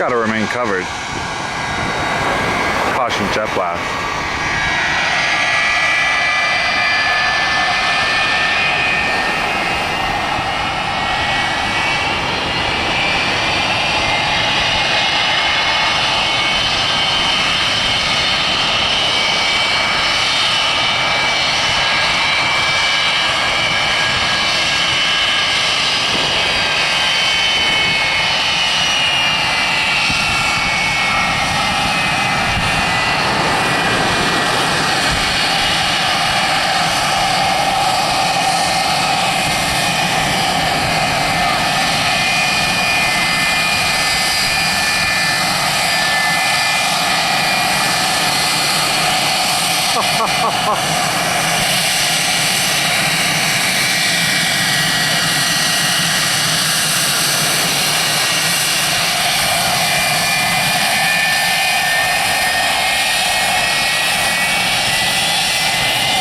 gotta remain covered. Caution jet blast.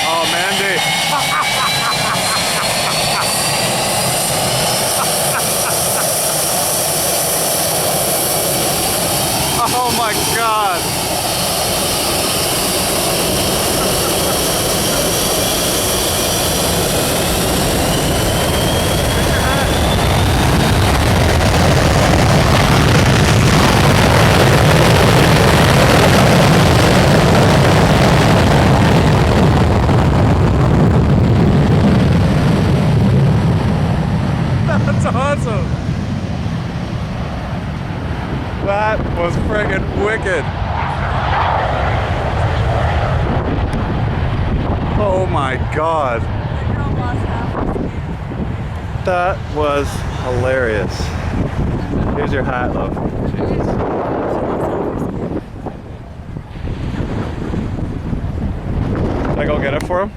Oh, Mandy. Oh my God. That's awesome. That was friggin' wicked. Oh my God. That was hilarious. Here's your hat, love. Jesus. Can I go get it for him?